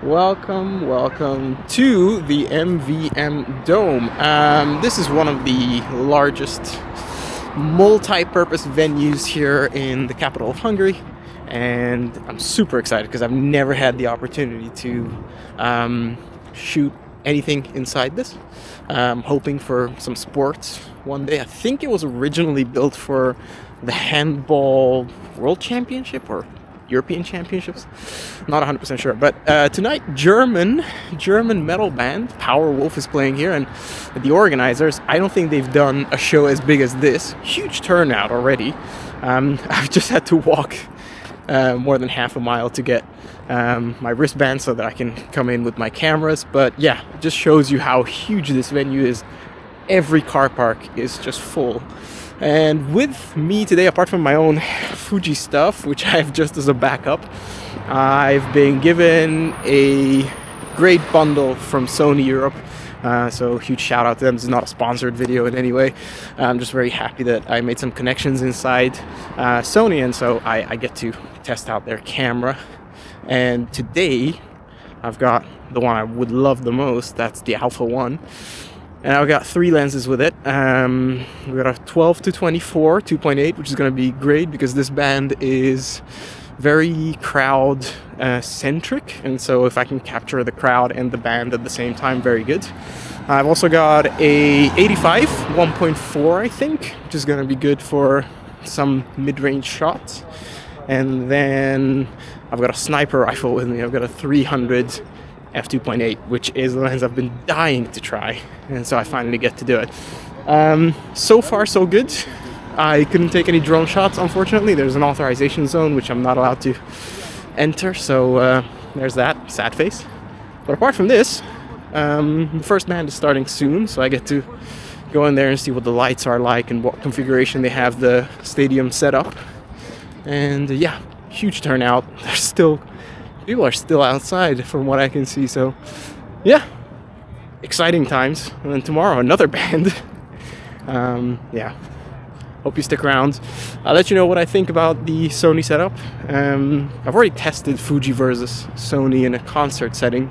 Welcome to the MVM Dome. This is one of the largest multi-purpose venues here in the capital of Hungary, and I'm super excited because I've never had the opportunity to shoot anything inside this. Hoping for some sports one day. I think it was originally built for the handball world championship or European championships, not 100% sure, but tonight German metal band Powerwolf is playing here, and the organizers, I don't think they've done a show as big as this. Huge turnout already. I've just had to walk more than half a mile to get my wristband so that I can come in with my cameras, but yeah, it just shows you how huge this venue is. Every car park is just full. And with me today, apart from my own Fuji stuff, which I have just as a backup, I've been given a great bundle from Sony Europe. So huge shout out to them. This is not a sponsored video in any way. I'm just very happy that I made some connections inside Sony, and so I get to test out their camera. And today, I've got the one I would love the most. That's the Alpha 1. And I've got 3 lenses with it. We've got a 12 to 24 2.8, which is going to be great because this band is very crowd centric, and so if I can capture the crowd and the band at the same time, very good. I've also got a 85 1.4, I think, which is going to be good for some mid-range shots. And then I've got a sniper rifle with me. I've got a 300 f2.8, which is the lens I've been dying to try, and so I finally get to do it. So far so good. I couldn't take any drone shots, unfortunately. There's an authorization zone which I'm not allowed to enter, so there's that, sad face. But apart from this, the first band is starting soon, so I get to go in there and see what the lights are like and what configuration they have the stadium set up. And yeah, huge turnout. People are still outside from what I can see, so yeah, exciting times. And then tomorrow, another band. Yeah, hope you stick around. I'll let you know what I think about the Sony setup. I've already tested Fuji versus Sony in a concert setting,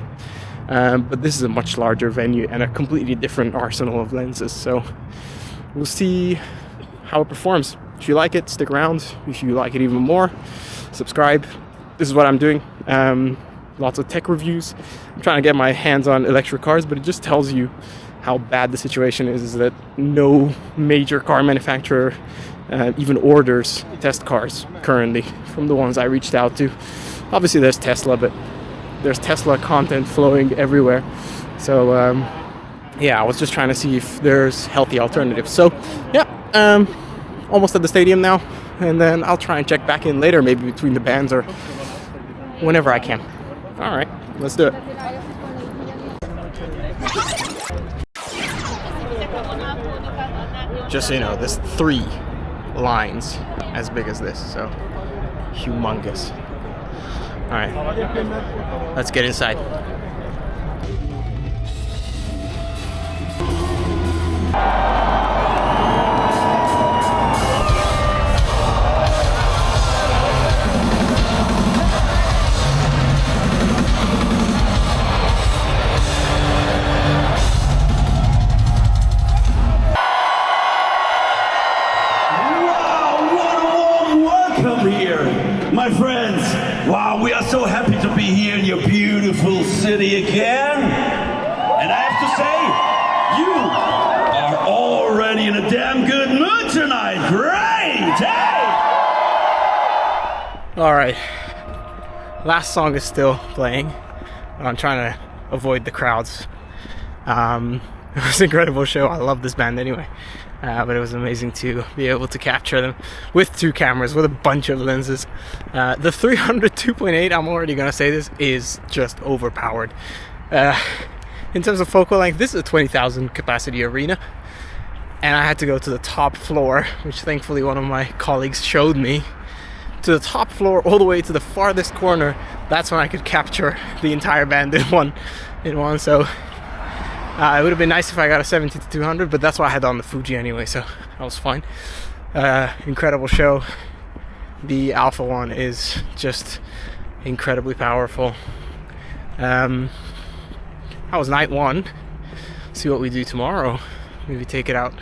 but this is a much larger venue and a completely different arsenal of lenses, so we'll see how it performs. If you like it, stick around. If you like it even more, subscribe. This is what I'm doing. Lots of tech reviews. I'm trying to get my hands on electric cars, but it just tells you how bad the situation is that no major car manufacturer even orders test cars currently from the ones I reached out to. Obviously there's Tesla, but there's Tesla content flowing everywhere. So yeah, I was just trying to see if there's healthy alternatives. So yeah, almost at the stadium now, and then I'll try and check back in later, maybe between the bands or whenever I can. All right, let's do it. Just so you know, there's 3 lines as big as this, so humongous. All right, let's get inside. My friends, wow, we are so happy to be here in your beautiful city again. And I have to say, you are already in a damn good mood tonight. Great! Hey! All right, last song is still playing. I'm trying to avoid the crowds. It was an incredible show. I love this band anyway. But it was amazing to be able to capture them with 2 cameras, with a bunch of lenses. The 300 2.8, I'm already going to say this, is just overpowered. In terms of focal length, this is a 20,000 capacity arena. And I had to go to the top floor, which thankfully one of my colleagues showed me. To the top floor, all the way to the farthest corner. That's when I could capture the entire band in one. So it would have been nice if I got a 70 to 200, but that's what I had on the Fuji anyway, so that was fine. Incredible show. The Alpha one is just incredibly powerful. That was night one. See what we do tomorrow. Maybe take it out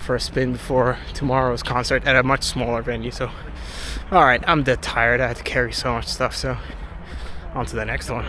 for a spin before tomorrow's concert at a much smaller venue. So, alright, I'm dead tired. I had to carry so much stuff, so on to the next one.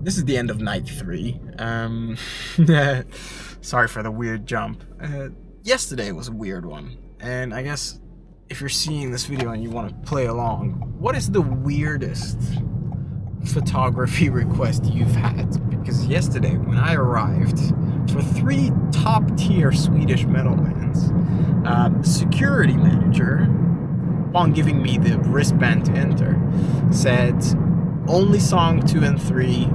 This is the end of night 3. Sorry for the weird jump. Yesterday was a weird one, and I guess if you're seeing this video and you want to play along, what is the weirdest photography request you've had? Because yesterday when I arrived for 3 top-tier Swedish metal bands, the security manager, upon giving me the wristband to enter, said only song 2 and 3,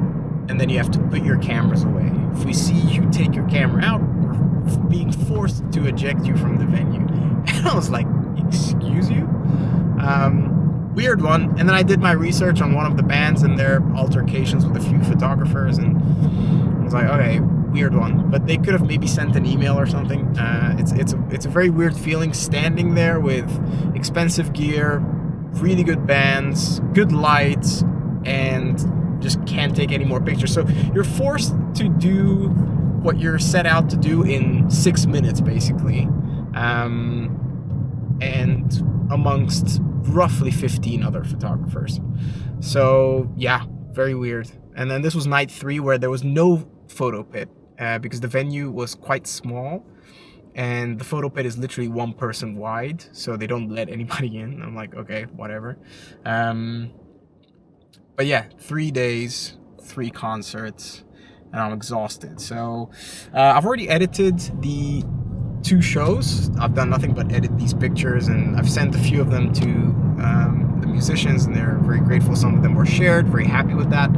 and then you have to put your cameras away. If we see you take your camera out, we're being forced to eject you from the venue. And I was like, excuse you? Weird one. And then I did my research on one of the bands and their altercations with a few photographers, and I was like, okay, weird one. But they could have maybe sent an email or something. It's a very weird feeling standing there with expensive gear, really good bands, good lights, and just can't take any more pictures. So you're forced to do what you're set out to do in 6 minutes, basically, and amongst roughly 15 other photographers. So yeah, very weird. And then this was night 3, where there was no photo pit because the venue was quite small, and the photo pit is literally 1 person wide, so they don't let anybody in. I'm like, okay, whatever. But yeah, 3 days, 3 concerts, and I'm exhausted. So I've already edited the 2 shows. I've done nothing but edit these pictures, and I've sent a few of them to the musicians, and they're very grateful. Some of them were shared, very happy with that.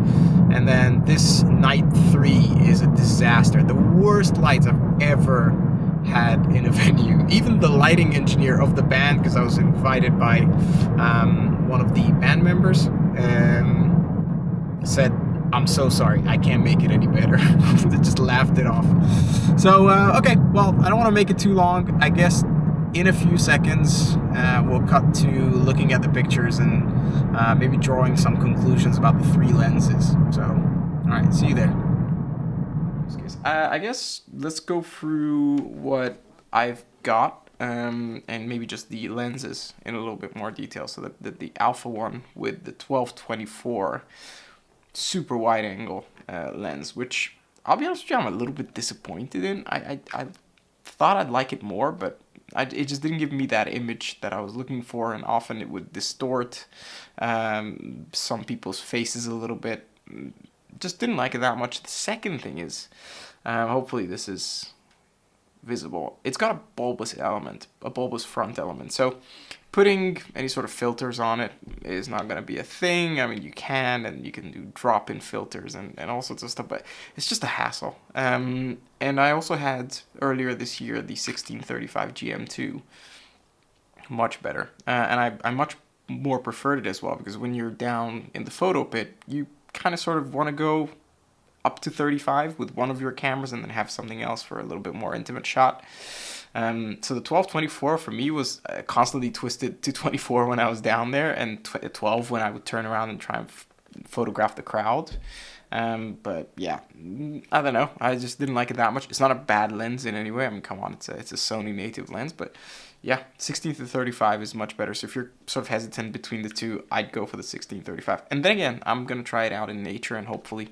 And then this night 3 is a disaster. The worst lights I've ever had in a venue. Even the lighting engineer of the band, because I was invited by one of the band members, said, I'm so sorry, I can't make it any better. They just laughed it off. So, okay, well, I don't want to make it too long. I guess in a few seconds, we'll cut to looking at the pictures and maybe drawing some conclusions about the 3 lenses. So, alright, see you there. I guess let's go through what I've got, and maybe just the lenses in a little bit more detail. So the Alpha one with the 12-24 super wide angle lens, which I'll be honest with you, I'm a little bit disappointed in. I thought I'd like it more, but it just didn't give me that image that I was looking for, and often it would distort some people's faces a little bit. Just didn't like it that much. The second thing is, hopefully this is visible, it's got a bulbous front element. So putting any sort of filters on it is not going to be a thing. I mean, you can do drop-in filters and all sorts of stuff, but it's just a hassle. And I also had earlier this year the 1635 GM2, much better, and I much more preferred it as well, because when you're down in the photo pit, you kind of sort of want to go up to 35 with one of your cameras, and then have something else for a little bit more intimate shot. So the 12-24 for me was constantly twisted to 24 when I was down there, and 12 when I would turn around and try and photograph the crowd. But yeah, I don't know. I just didn't like it that much. It's not a bad lens in any way. I mean, come on, it's a Sony native lens, but yeah, 16-35 is much better. So if you're sort of hesitant between the two, I'd go for the 16-35. And then again, I'm gonna try it out in nature, and hopefully,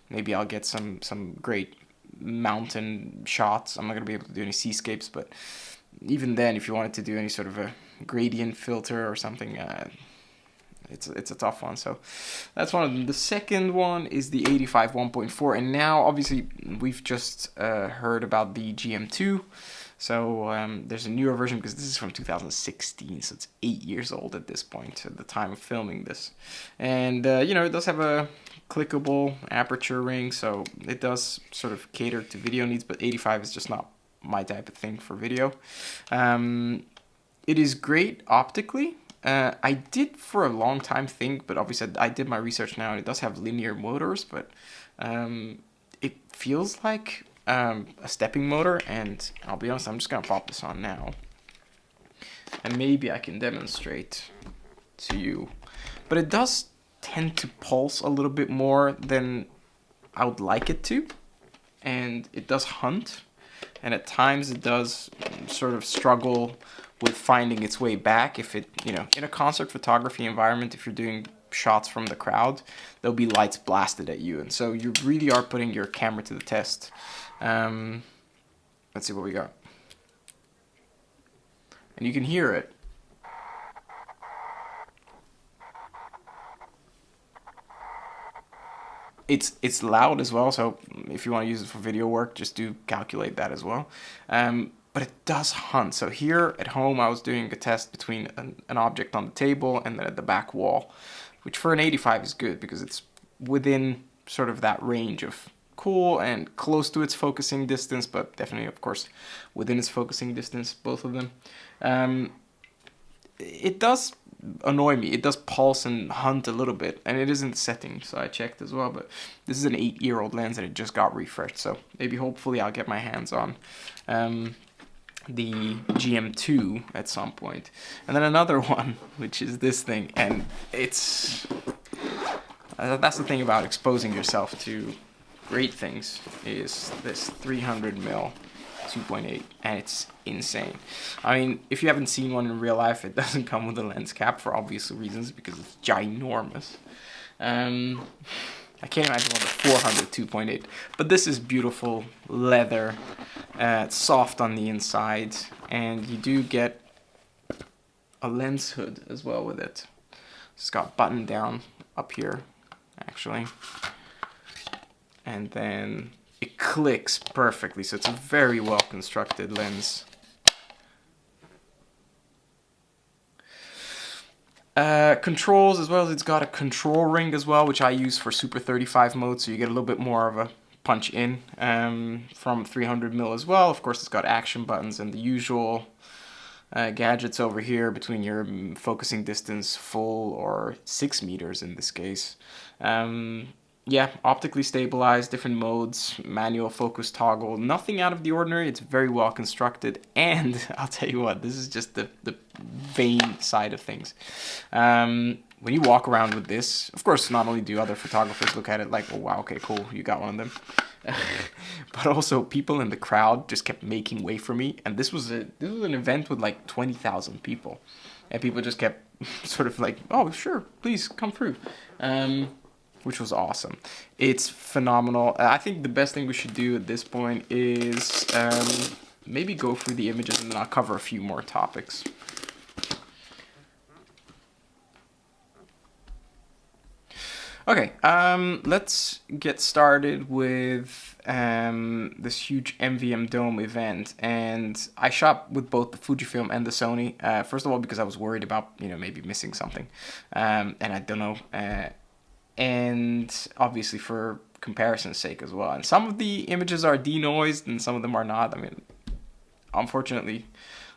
maybe I'll get some great mountain shots. I'm not gonna be able to do any seascapes, but even then, if you wanted to do any sort of a gradient filter or something, it's a tough one. So that's one of them. The second one is the 85 1.4, and now obviously we've just heard about the GM2. So there's a newer version, because this is from 2016, so it's 8 years old at this point, at the time of filming this. And, you know, it does have a clickable aperture ring, so it does sort of cater to video needs, but 85 is just not my type of thing for video. It is great optically. I did for a long time think, but obviously I did my research now, and it does have linear motors, but it feels like a stepping motor, and I'll be honest, I'm just gonna pop this on now, and maybe I can demonstrate to you. But it does tend to pulse a little bit more than I would like it to, and it does hunt, and at times it does sort of struggle with finding its way back. If it, you know, in a concert photography environment, if you're doing shots from the crowd, there'll be lights blasted at you, and so you really are putting your camera to the test. Let's see what we got. And you can hear it. It's loud as well, so if you want to use it for video work, just do calculate that as well. But it does hunt. So here at home, I was doing a test between an object on the table and then at the back wall, which for an 85 is good because it's within sort of that range of cool and close to its focusing distance, but definitely, of course, within its focusing distance, both of them. It does annoy me. It does pulse and hunt a little bit, and it is in the settings, so I checked as well, but this is an 8-year-old lens and it just got refreshed, so maybe hopefully I'll get my hands on the GM2 at some point. And then another one, which is this thing, and it's that's the thing about exposing yourself to great things, is this 300mm 2.8, and it's insane. I mean, if you haven't seen one in real life, it doesn't come with a lens cap for obvious reasons, because it's ginormous. I can't imagine what the 400 2.8, but this is beautiful leather. It's soft on the inside, and you do get a lens hood as well with it. It's got button down up here, actually, and then it clicks perfectly, so it's a very well constructed lens. Controls as well, it's got a control ring as well, which I use for Super 35 mode, so you get a little bit more of a punch in from 300mm as well. Of course, it's got action buttons and the usual gadgets over here between your focusing distance, full or 6 meters in this case. Yeah, optically stabilized, different modes, manual focus toggle, nothing out of the ordinary. It's very well constructed, and I'll tell you what, this is just the vain side of things. When you walk around with this, of course, not only do other photographers look at it like, oh wow, okay, cool, you got one of them, but also people in the crowd just kept making way for me, and this was an event with like 20,000 people, and people just kept sort of like, oh sure, please come through. Which was awesome. It's phenomenal. I think the best thing we should do at this point is maybe go through the images, and then I'll cover a few more topics. Okay, let's get started with this huge MVM Dome event, and I shot with both the Fujifilm and the Sony. First of all, because I was worried about, you know, maybe missing something, and I don't know. And obviously for comparison's sake as well. And some of the images are denoised and some of them are not. I mean, unfortunately,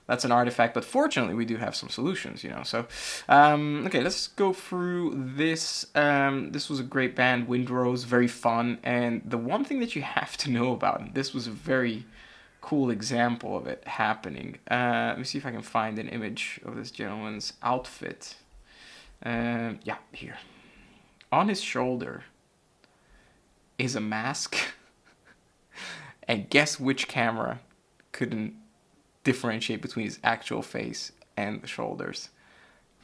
that's an artifact, but fortunately we do have some solutions, you know. So, okay, let's go through this. This was a great band, Windrose, very fun. And the one thing that you have to know about, and this was a very cool example of it happening. Let me see if I can find an image of this gentleman's outfit. Yeah, here. On his shoulder is a mask. And guess which camera couldn't differentiate between his actual face and the shoulders?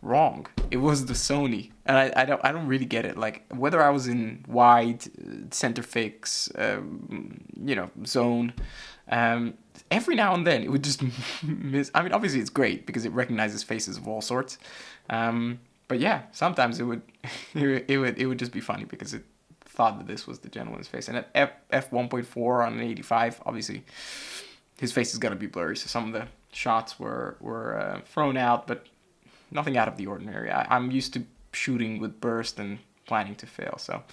Wrong. It was the Sony, and I don't really get it. Like, whether I was in wide, center fix, you know, zone, every now and then it would just miss. I mean, obviously it's great because it recognizes faces of all sorts, but yeah, sometimes it would it would just be funny because it thought that this was the gentleman's face. And at f 1.4 on an 85, obviously his face is gonna be blurry, so some of the shots were thrown out, but nothing out of the ordinary. I'm used to shooting with burst and planning to fail. So,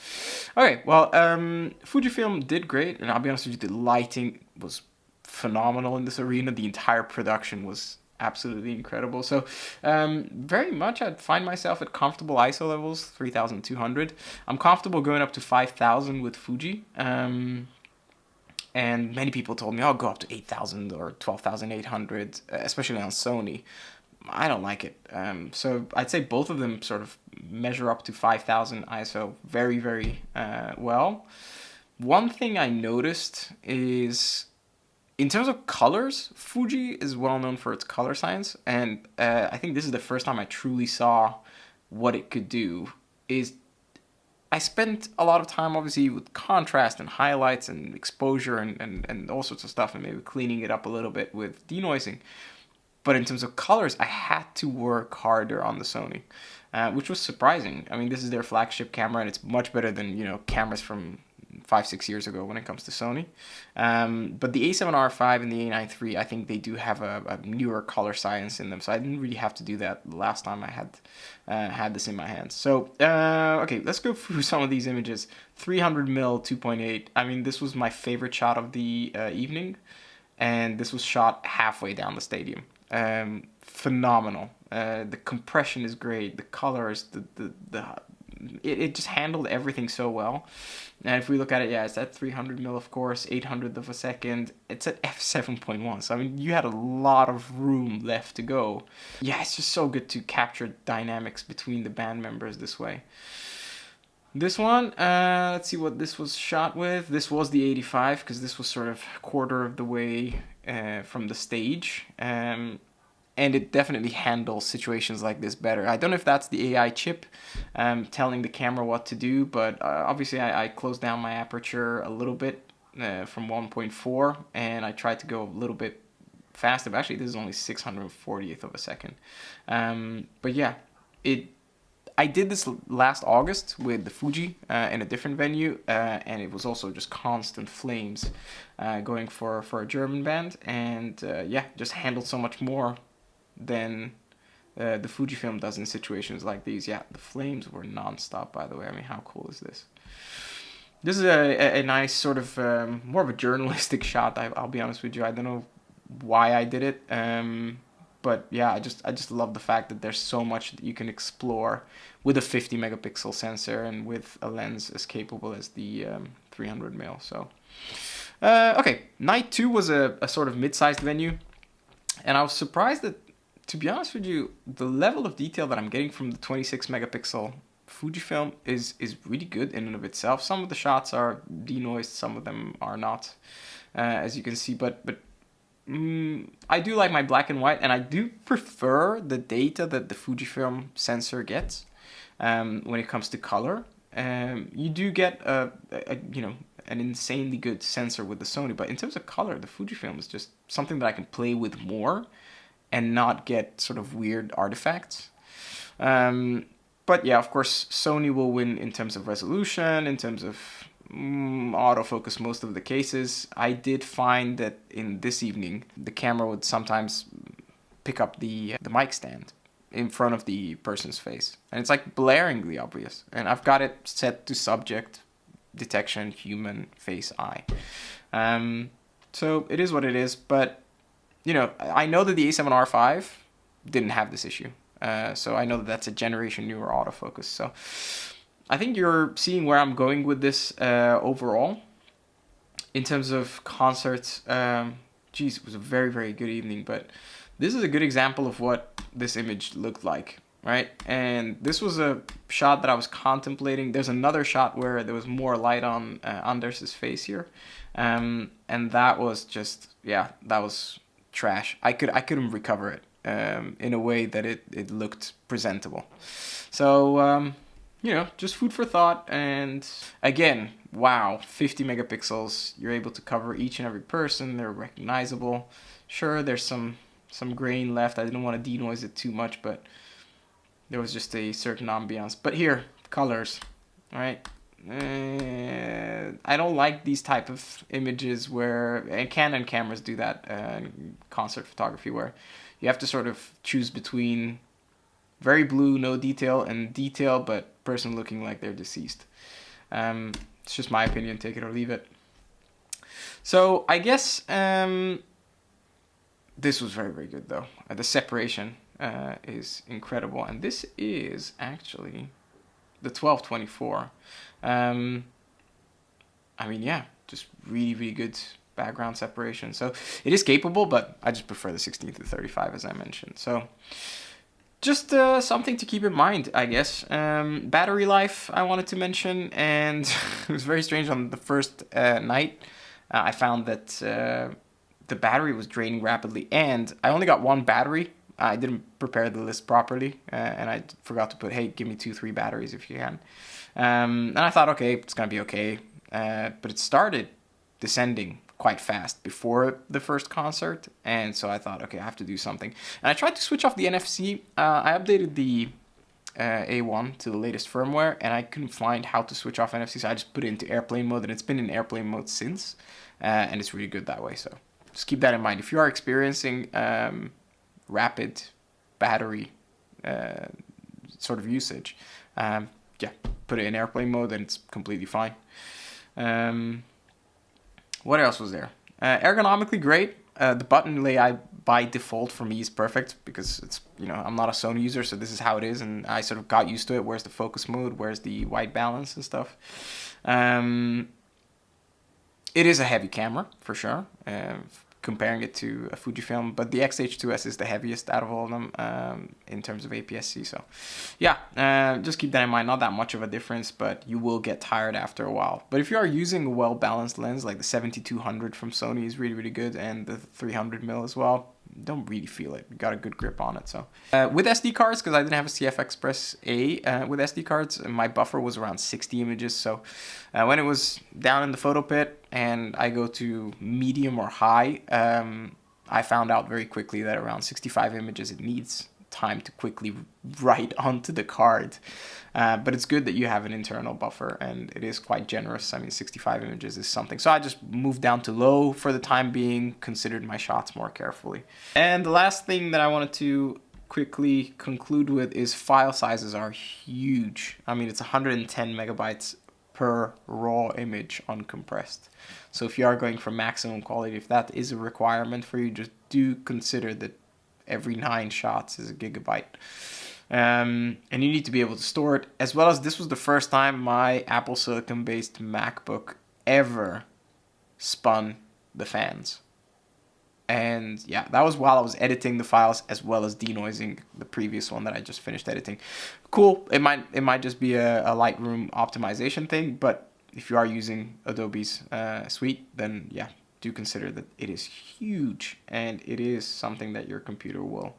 okay, well, Fujifilm did great, and I'll be honest with you, the lighting was phenomenal in this arena. The entire production was absolutely incredible. So, very much I'd find myself at comfortable ISO levels, 3200. I'm comfortable going up to 5000 with Fuji. And many people told me, I'll go up to 8,000 or 12,800, especially on Sony. I don't like it. So I'd say both of them sort of measure up to 5,000 ISO very, very well. One thing I noticed is, in terms of colors, Fuji is well known for its color science, and I think this is the first time I truly saw what it could do. Is I spent a lot of time, obviously, with contrast and highlights and exposure and all sorts of stuff, and maybe cleaning it up a little bit with denoising. But in terms of colors, I had to work harder on the Sony, which was surprising. I mean, this is their flagship camera, and it's much better than, you know, cameras from 5-6 years ago when it comes to Sony. But the A7R5 and the A9 III, I think they do have a newer color science in them, so I didn't really have to do that the last time I had this in my hands. So, okay, let's go through some of these images. 300mm 2.8. I mean, this was my favorite shot of the evening, and this was shot halfway down the stadium. Phenomenal. The compression is great. The colors, it just handled everything so well. And if we look at it, yeah, it's at 300mm, of course, 800th of a second. It's at f7.1. So I mean, you had a lot of room left to go. Yeah, it's just so good to capture dynamics between the band members this way. This one, let's see what this was shot with. This was the 85, because this was sort of a quarter of the way from the stage. And it definitely handles situations like this better. I don't know if that's the AI chip telling the camera what to do, but obviously I closed down my aperture a little bit from 1.4, and I tried to go a little bit faster. But actually, this is only 640th of a second. But yeah, I did this last August with the Fuji in a different venue, and it was also just constant flames going for a German band, and yeah, just handled so much more than the Fujifilm does in situations like these. Yeah, the flames were non-stop, by the way. I mean, how cool is this? This is a nice sort of more of a journalistic shot. I'll be honest with you. I don't know why I did it. But yeah, I just love the fact that there's so much that you can explore with a 50 megapixel sensor and with a lens as capable as the 300mm. So, okay, night 2 was a sort of mid-sized venue, and I was surprised that, to be honest with you, the level of detail that I'm getting from the 26 megapixel Fujifilm is really good in and of itself. Some of the shots are denoised, some of them are not, as you can see, but I do like my black and white, and I do prefer the data that the Fujifilm sensor gets when it comes to color. You do get you know, an insanely good sensor with the Sony, but in terms of color, the Fujifilm is just something that I can play with more and not get sort of weird artifacts. But yeah, of course, Sony will win in terms of resolution, in terms of autofocus most of the cases. I did find that in this evening, the camera would sometimes pick up the mic stand in front of the person's face. And it's like blaringly obvious. And I've got it set to subject detection, human face, eye. So it is what it is, but you know, I know that the A7R5 didn't have this issue. So I know that that's a generation newer autofocus. So I think you're seeing where I'm going with this overall. In terms of concerts, geez, it was a very, very good evening. But this is a good example of what this image looked like, right? And this was a shot that I was contemplating. There's another shot where there was more light on Anders' face here. And that was just, yeah, that was trash. I couldn't recover it in a way that it looked presentable. So, you know, just food for thought. And again, wow, 50 megapixels. You're able to cover each and every person. They're recognizable. Sure, there's some grain left. I didn't want to denoise it too much, but there was just a certain ambiance. But here, colors, right? I don't like these type of images where, and Canon cameras do that in concert photography, where you have to sort of choose between very blue, no detail, and detail, but person looking like they're deceased. It's just my opinion, take it or leave it. So I guess this was very, very good though. The separation is incredible, and this is actually the 1224. I mean, yeah, just really, really good background separation. So it is capable, but I just prefer the 16 to 35 as I mentioned. So just something to keep in mind, I guess. Battery life I wanted to mention, and it was very strange on the first night. I found that the battery was draining rapidly, and I only got one battery. I didn't prepare the list properly, and I forgot to put, hey, give me 2-3 batteries if you can. And I thought, okay, it's going to be okay. But it started descending quite fast before the first concert, and so I thought, okay, I have to do something. And I tried to switch off the NFC. I updated the A1 to the latest firmware, and I couldn't find how to switch off NFC, so I just put it into airplane mode, and it's been in airplane mode since, and it's really good that way. So just keep that in mind. If you are experiencing rapid battery sort of usage, yeah, put it in airplane mode and it's completely fine. What else was there? Ergonomically great. The button layout by default for me is perfect because it's, you know, I'm not a Sony user, so this is how it is, and I sort of got used to it. Where's the focus mode? Where's the white balance and stuff? It is a heavy camera for sure. Comparing it to a Fujifilm, but the X-H2S is the heaviest out of all of them in terms of APS-C. So yeah, just keep that in mind. Not that much of a difference, but you will get tired after a while. But if you are using a well-balanced lens, like the 7200 from Sony is really, really good, and the 300mm as well, don't really feel it. You got a good grip on it. So with SD cards, because I didn't have a CF Express A with SD cards, my buffer was around 60 images. So when it was down in the photo pit and I go to medium or high, I found out very quickly that around 65 images it needs time to quickly write onto the card. But it's good that you have an internal buffer, and it is quite generous. I mean, 65 images is something. So I just moved down to low for the time being, considered my shots more carefully. And the last thing that I wanted to quickly conclude with is file sizes are huge. I mean, it's 110 megabytes per raw image uncompressed. So if you are going for maximum quality, if that is a requirement for you, just do consider that every 9 shots is a gigabyte. And you need to be able to store it, as well as this was the first time my Apple Silicon based MacBook ever spun the fans. And yeah, that was while I was editing the files as well as denoising the previous one that I just finished editing. Cool. It might just be a Lightroom optimization thing, but if you are using Adobe's suite, then yeah, do consider that it is huge, and it is something that your computer will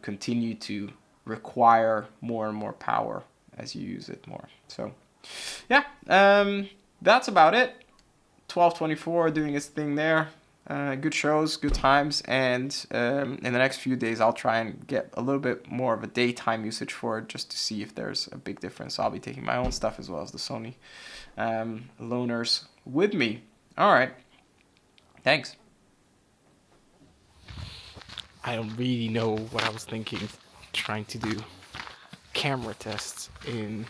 continue to require more and more power as you use it more. So yeah, that's about it. 1224 doing its thing there. Good shows, good times, and in the next few days I'll try and get a little bit more of a daytime usage for it, just to see if there's a big difference. I'll be taking my own stuff as well as the Sony loaners with me. All right, thanks. I don't really know what I was thinking trying to do camera tests in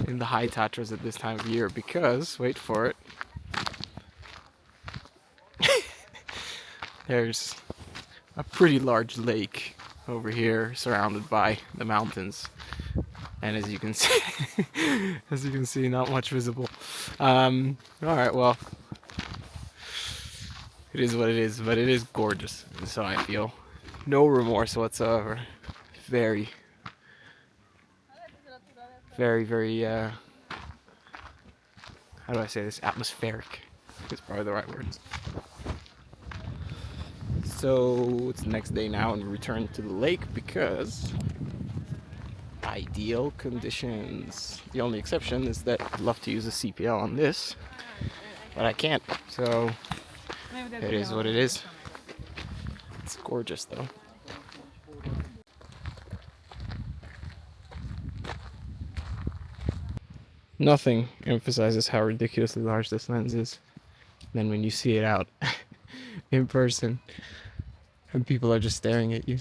the high Tatras at this time of year, because wait for it, there's a pretty large lake over here surrounded by the mountains. And as you can see, not much visible. Alright, well, it is what it is, but it is gorgeous, and so I feel no remorse whatsoever. Very, how do I say this? Atmospheric is probably the right words. So it's the next day now, and we return to the lake because ideal conditions. The only exception is that I'd love to use a CPL on this, but I can't. So it is what it is. It's gorgeous though. Nothing emphasizes how ridiculously large this lens is than when you see it out in person and people are just staring at you.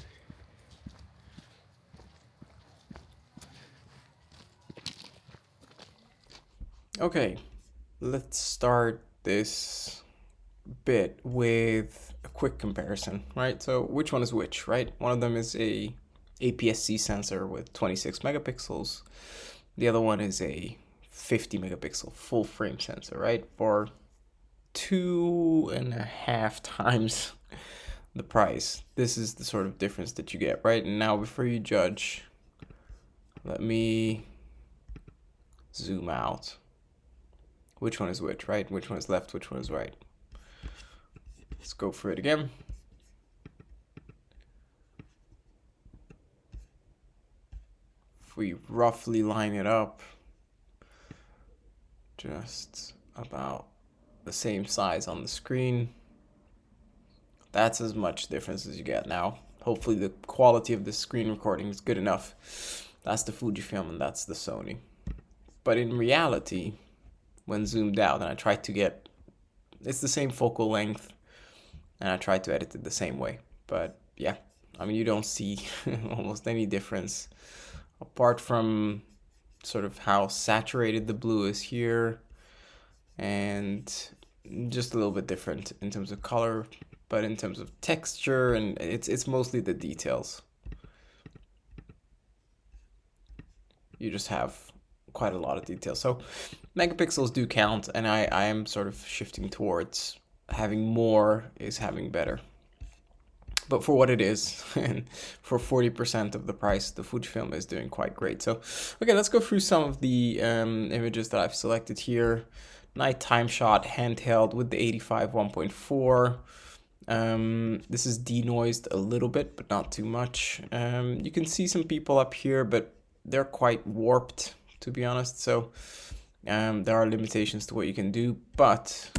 Okay, let's start this bit with a quick comparison, right? So which one is which, right? One of them is a APS-C sensor with 26 megapixels. The other one is a 50 megapixel full frame sensor, right? For 2.5 times the price. This is the sort of difference that you get, right? And now before you judge, let me zoom out. Which one is which, right? Which one is left, which one is right? Let's go for it again. If we roughly line it up, just about the same size on the screen. That's as much difference as you get now. Hopefully the quality of the screen recording is good enough. That's the Fujifilm and that's the Sony. But in reality, when zoomed out, and I tried to get, it's the same focal length, and I tried to edit it the same way. But yeah, I mean, you don't see almost any difference apart from sort of how saturated the blue is here, and just a little bit different in terms of color, but in terms of texture, and it's mostly the details. You just have quite a lot of detail. So megapixels do count, and I am sort of shifting towards having more is having better. But for what it is, and for 40% of the price, the Fujifilm is doing quite great. So, okay, let's go through some of the images that I've selected here. Nighttime shot, handheld with the 85 1.4. This is denoised a little bit, but not too much. You can see some people up here, but they're quite warped, to be honest. So there are limitations to what you can do, but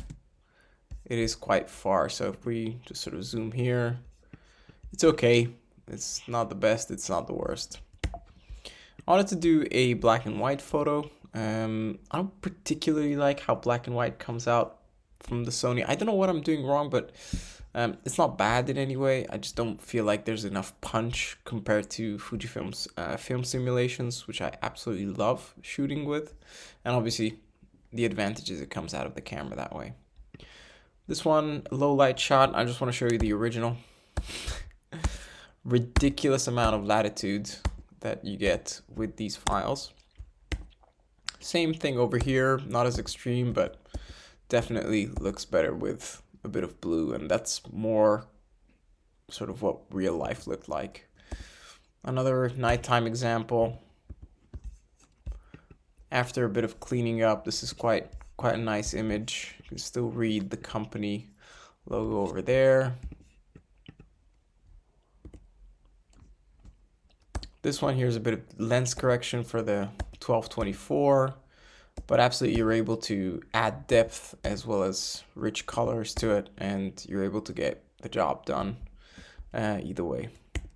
it is quite far. So if we just sort of zoom here, it's okay. It's not the best, it's not the worst. I wanted to do a black and white photo. I don't particularly like how black and white comes out from the Sony. I don't know what I'm doing wrong, but it's not bad in any way. I just don't feel like there's enough punch compared to Fujifilm's film simulations, which I absolutely love shooting with. And obviously, the advantage is it comes out of the camera that way. This one, low light shot, I just want to show you the original. Ridiculous amount of latitude that you get with these files. Same thing over here, not as extreme, but definitely looks better with a bit of blue, and that's more sort of what real life looked like. Another nighttime example. After a bit of cleaning up, this is quite a nice image. You can still read the company logo over there. This one here is a bit of lens correction for the 12-24, but absolutely you're able to add depth as well as rich colors to it, and you're able to get the job done either way.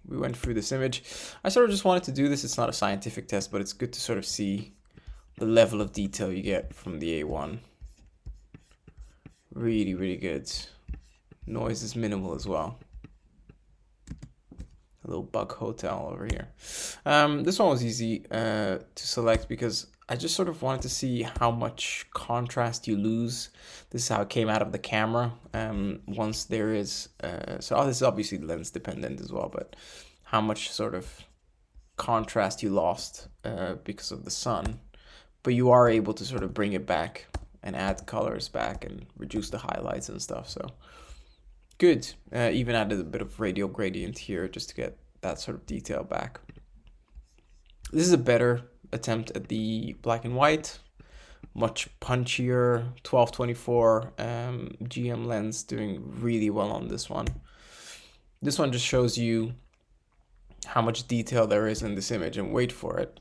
We went through this image. I sort of just wanted to do this. It's not a scientific test, but it's good to sort of see the level of detail you get from the A1. Really, really good. Noise is minimal as well. A little bug hotel over here. This one was easy to select because I just sort of wanted to see how much contrast you lose. This is how it came out of the camera. Once there is, so this is obviously lens dependent as well, but how much sort of contrast you lost because of the sun. But you are able to sort of bring it back and add colors back and reduce the highlights and stuff. So good. Even added a bit of radial gradient here just to get that sort of detail back. This is a better attempt at the black and white, much punchier 1224 GM lens, doing really well on this one. This one just shows you how much detail there is in this image, and wait for it.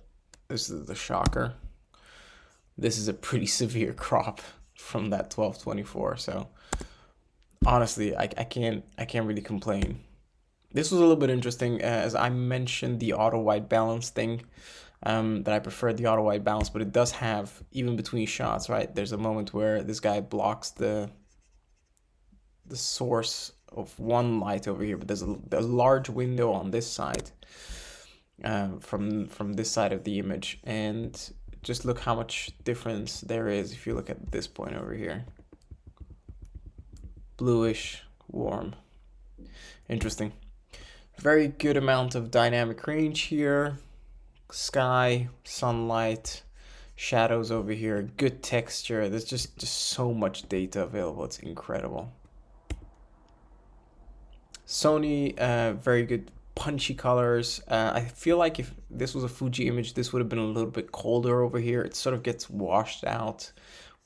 This is the shocker. This is a pretty severe crop from that 1224. So honestly, I can't really complain. This was a little bit interesting, as I mentioned the auto white balance thing, that I prefer the auto white balance, but it does have, even between shots, right? There's a moment where this guy blocks the source of one light over here, but there's a large window on this side, from this side of the image, and just look how much difference there is if you look at this point over here. Bluish, warm. Interesting. Very good amount of dynamic range here. Sky, sunlight, shadows over here, good texture. There's just so much data available. It's incredible. Sony, very good punchy colors. I feel like if this was a Fuji image, this would have been a little bit colder over here. It sort of gets washed out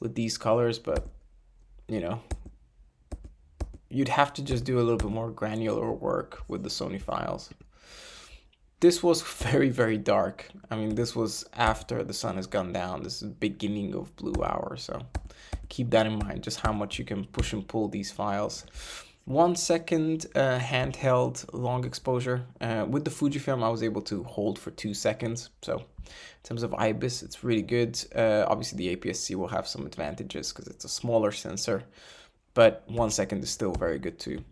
with these colors, but you know, you'd have to just do a little bit more granular work with the Sony files. This was very, very dark. I mean, this was after the sun has gone down. This is the beginning of blue hour, so keep that in mind, just how much you can push and pull these files. 1 second handheld long exposure. With the Fujifilm, I was able to hold for 2 seconds. So in terms of IBIS, it's really good. Obviously, the APS-C will have some advantages because it's a smaller sensor, but 1 second is still very good to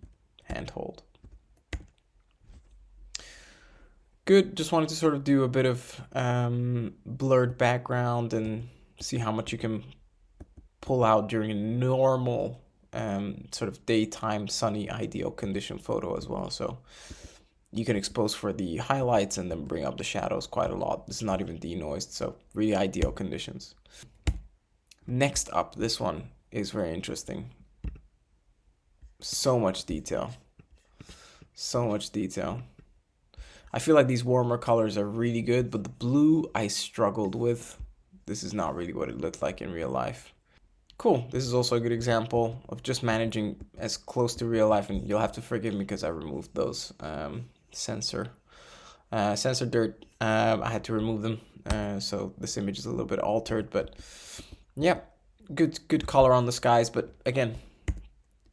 handhold. Good, just wanted to sort of do a bit of blurred background and see how much you can pull out during a normal sort of daytime sunny ideal condition photo as well. So you can expose for the highlights and then bring up the shadows quite a lot. This is not even denoised, so really ideal conditions. Next up, this one is very interesting. So much detail. So much detail. I feel like these warmer colors are really good, but the blue I struggled with. This is not really what it looked like in real life. Cool, this is also a good example of just managing as close to real life, and you'll have to forgive me because I removed those sensor dirt. I had to remove them, so this image is a little bit altered, but yeah, good color on the skies, but again,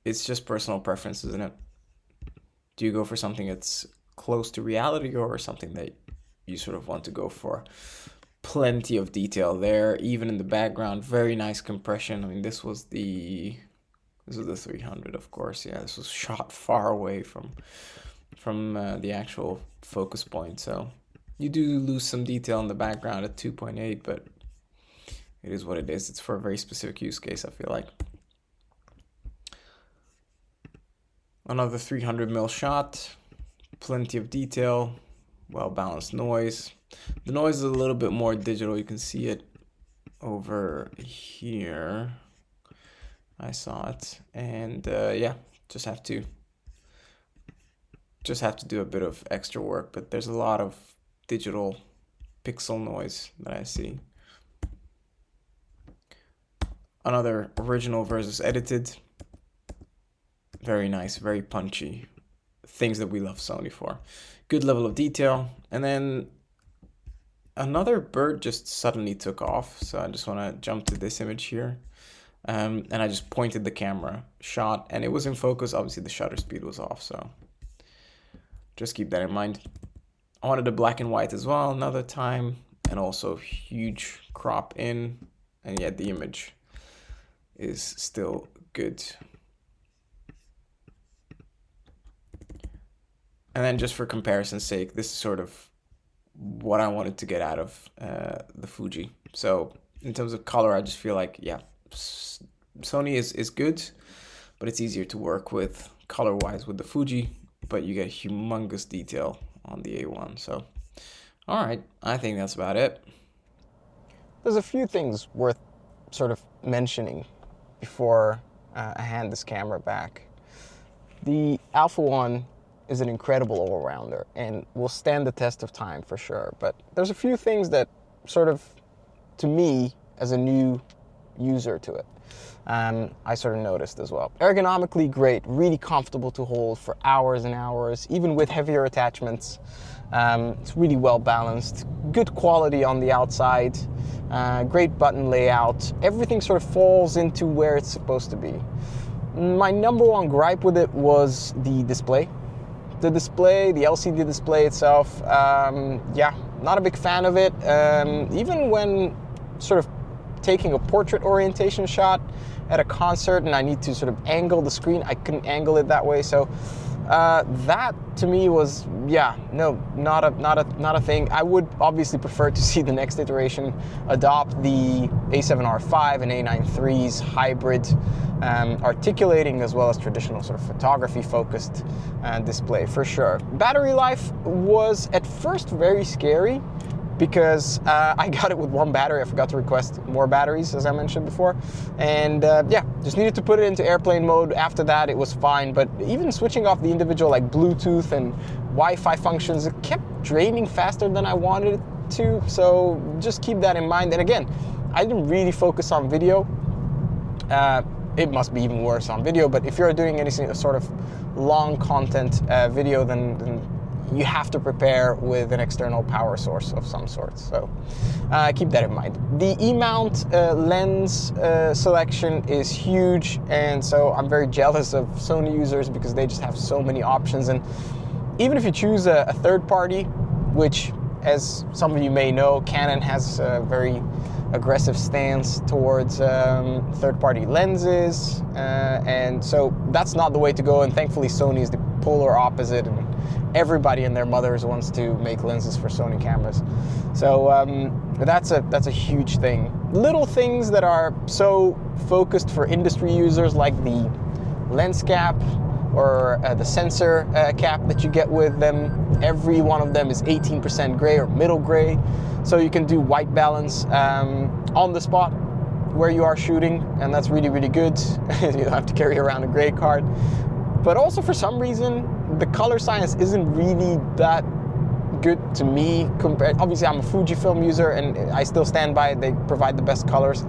it's just personal preference, isn't it? Do you go for something that's close to reality or something that you sort of want to go for? Plenty of detail there, even in the background. Very nice compression. I mean, this was the 300, of course. Yeah, this was shot far away from the actual focus point, so you do lose some detail in the background at 2.8, but it is what it is. It's for a very specific use case, I feel like. Another 300mm shot, plenty of detail, well-balanced noise. The noise is a little bit more digital. You can see it over here. I saw it, and yeah, just have to do a bit of extra work, but there's a lot of digital pixel noise that I see. Another original versus edited. Very nice, very punchy. Things that we love Sony for. Good level of detail. And then another bird just suddenly took off. So I just want to jump to this image here. And I just pointed the camera, shot, and it was in focus. Obviously the shutter speed was off, so just keep that in mind. I wanted a black and white as well another time, and also huge crop in, and yet the image is still good. And then just for comparison's sake, this is sort of what I wanted to get out of the Fuji. So in terms of color, I just feel like, yeah, Sony is good, but it's easier to work with color-wise with the Fuji, but you get humongous detail on the A1. So, all right, I think that's about it. There's a few things worth sort of mentioning before I hand this camera back. The Alpha 1 is an incredible all-rounder and will stand the test of time for sure. But there's a few things that sort of, to me, as a new user to it, I sort of noticed as well. Ergonomically great, really comfortable to hold for hours and hours, even with heavier attachments. It's really well balanced, good quality on the outside, great button layout. Everything sort of falls into where it's supposed to be. My number one gripe with it was the display. The display, the LCD display itself, yeah, not a big fan of it. Even when sort of taking a portrait orientation shot at a concert and I need to sort of angle the screen, I couldn't angle it that way. So that to me was, yeah, no, not a thing. I would obviously prefer to see the next iteration adopt the A7R5 and A9 III's hybrid articulating as well as traditional sort of photography focused display for sure. Battery life was at first very scary because I got it with one battery. I forgot to request more batteries, as I mentioned before. And yeah, just needed to put it into airplane mode. After that, it was fine. But even switching off the individual like Bluetooth and Wi-Fi functions, it kept draining faster than I wanted it to. So just keep that in mind. And again, I didn't really focus on video. It must be even worse on video. But if you're doing any sort of long content video, then you have to prepare with an external power source of some sort. So keep that in mind. The E-mount lens selection is huge, and so I'm very jealous of Sony users because they just have so many options. And even if you choose a third party, which, as some of you may know, Canon has a very aggressive stance towards third-party lenses, and so that's not the way to go. And thankfully, Sony is the polar opposite, and everybody and their mothers wants to make lenses for Sony cameras. So that's a huge thing. Little things that are so focused for industry users, like the lens cap or the sensor cap that you get with them. Every one of them is 18% gray or middle gray, so you can do white balance on the spot where you are shooting, and that's really, really good. You don't have to carry around a gray card. But also, for some reason, the color science isn't really that good to me. Compared, obviously, I'm a Fujifilm user, and I still stand by it. They provide the best colors.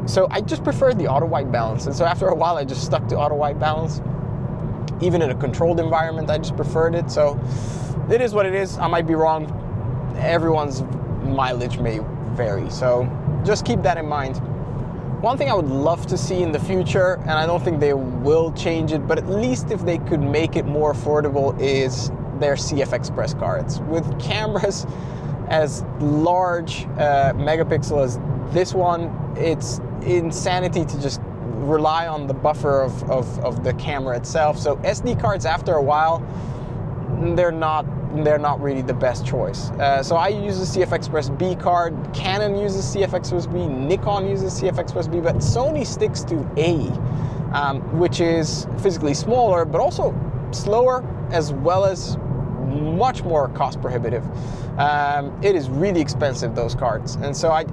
So I just preferred the auto white balance, and so after a while, I just stuck to auto white balance. Even in a controlled environment, I just preferred it. So it is what it is. I might be wrong. Everyone's mileage may vary, so just keep that in mind. One thing I would love to see in the future, and I don't think they will change it, but at least if they could make it more affordable, is their CF Express cards. With cameras as large megapixel as this one, it's insanity to just rely on the buffer of the camera itself. So SD cards, after a while, they're not really the best choice. So I use the CF Express B card, Canon uses CF Express B, Nikon uses CF Express B, but Sony sticks to A, which is physically smaller, but also slower, as well as much more cost prohibitive. It is really expensive, those cards. And so I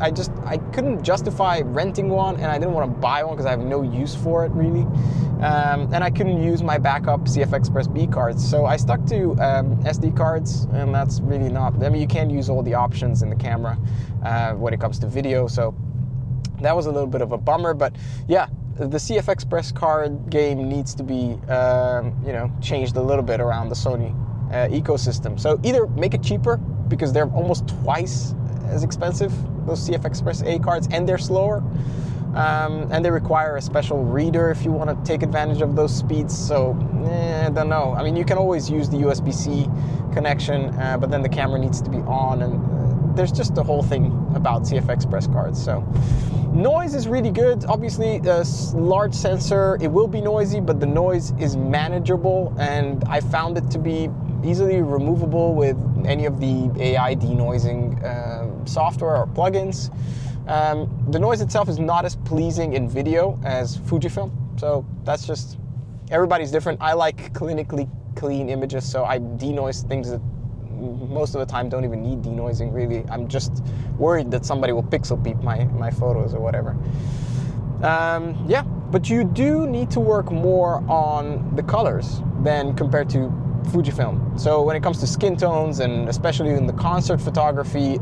couldn't justify renting one, and I didn't want to buy one because I have no use for it really. And I couldn't use my backup CF Express B cards. So I stuck to SD cards, and that's really not, I mean, you can't use all the options in the camera when it comes to video. So that was a little bit of a bummer, but yeah, the CF Express card game needs to be, changed a little bit around the Sony ecosystem. So either make it cheaper, because they're almost twice as expensive, those CF Express A cards, and they're slower. And they require a special reader if you want to take advantage of those speeds. So, I don't know. I mean, you can always use the USB-C connection, but then the camera needs to be on, and there's just a whole thing about CF Express cards. So, noise is really good. Obviously, a large sensor, it will be noisy, but the noise is manageable, and I found it to be easily removable with any of the AI denoising software or plugins. The noise itself is not as pleasing in video as Fujifilm, so that's just, everybody's different. I like clinically clean images, so I denoise things that most of the time don't even need denoising, really. I'm just worried that somebody will pixel peep my photos or whatever. Yeah, but you do need to work more on the colors than compared to Fujifilm. So when it comes to skin tones, and especially in the concert photography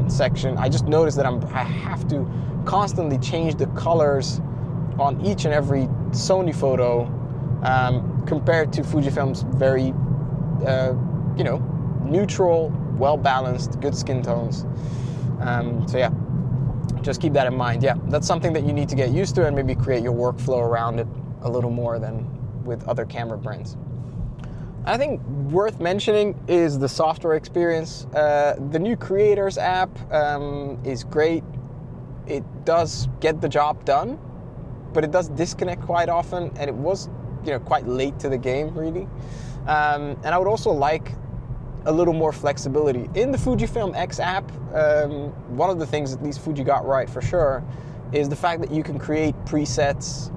section, I just noticed that I have to constantly change the colors on each and every Sony photo compared to Fujifilm's very, you know, neutral, well-balanced, good skin tones. So yeah, just keep that in mind. Yeah, that's something that you need to get used to and maybe create your workflow around it a little more than with other camera brands. I think worth mentioning is the software experience. The new Creators app is great. It does get the job done, but it does disconnect quite often, and it was, you know, quite late to the game, really. And I would also like a little more flexibility. In the Fujifilm X app, one of the things at least Fuji got right for sure is the fact that you can create presets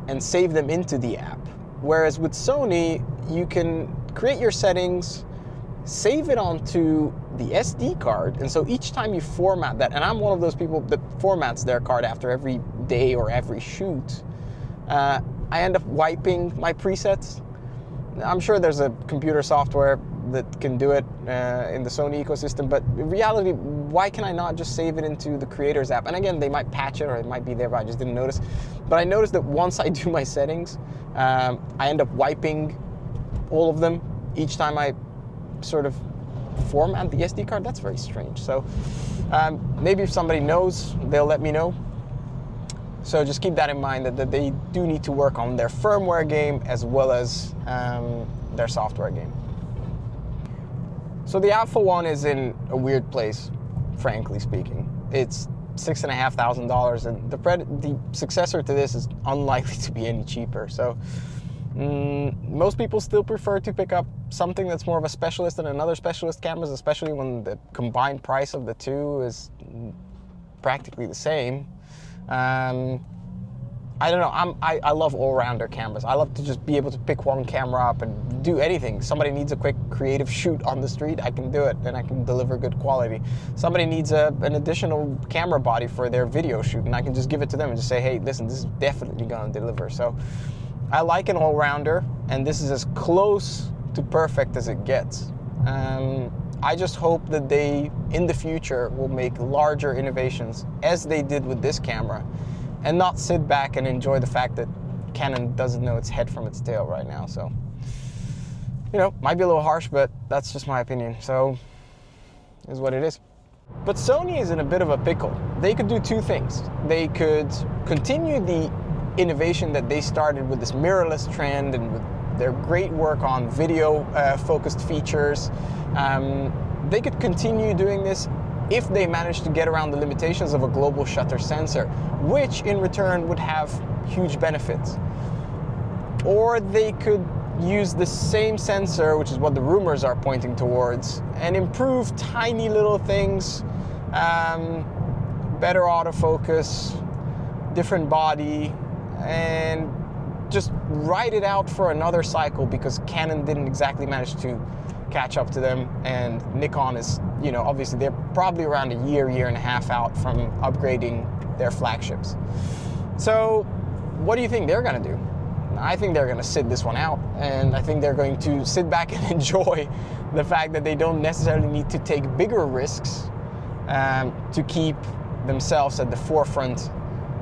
and save them into the app. Whereas with Sony, you can create your settings, save it onto the SD card, and so each time you format that, and I'm one of those people that formats their card after every day or every shoot, I end up wiping my presets. I'm sure there's a computer software that can do it in the Sony ecosystem, but in reality, why can I not just save it into the Creators app? And again, they might patch it, or it might be there, but I just didn't notice. But I noticed that once I do my settings, I end up wiping all of them each time I sort of format the SD card. That's very strange. So maybe if somebody knows, they'll let me know. So just keep that in mind, that they do need to work on their firmware game as well as their software game. So the Alpha one is in a weird place, frankly speaking. It's $6,500, and the successor to this is unlikely to be any cheaper. So most people still prefer to pick up something that's more of a specialist than another specialist cameras, especially when the combined price of the two is practically the same. I don't know, I love all-rounder cameras. I love to just be able to pick one camera up and do anything. Somebody needs a quick creative shoot on the street, I can do it, and I can deliver good quality. Somebody needs an additional camera body for their video shoot, and I can just give it to them and just say, hey, listen, this is definitely gonna deliver. So I like an all-rounder, and this is as close to perfect as it gets. I just hope that they, in the future, will make larger innovations, as they did with this camera, and not sit back and enjoy the fact that Canon doesn't know its head from its tail right now. So, you know, might be a little harsh, but that's just my opinion. So, it is what it is. But Sony is in a bit of a pickle. They could do two things. They could continue the innovation that they started with this mirrorless trend and with their great work on video focused features. They could continue doing this if they manage to get around the limitations of a global shutter sensor, which in return would have huge benefits. Or they could use the same sensor, which is what the rumors are pointing towards, and improve tiny little things, better autofocus, different body, and just ride it out for another cycle, because Canon didn't exactly manage to catch up to them, and Nikon is, you know, obviously they're probably around a year and a half out from upgrading their flagships. So what do you think they're gonna do? I think they're gonna sit this one out, and I think they're going to sit back and enjoy the fact that they don't necessarily need to take bigger risks to keep themselves at the forefront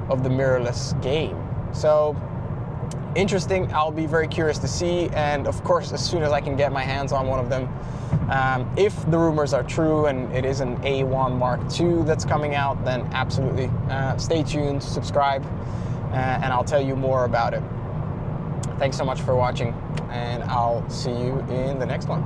of the mirrorless game. So interesting. I'll be very curious to see, and of course, as soon as I can get my hands on one of them, if the rumors are true and it is an A1 Mark II that's coming out, then absolutely stay tuned, subscribe, and I'll tell you more about it. Thanks so much for watching, and I'll see you in the next one.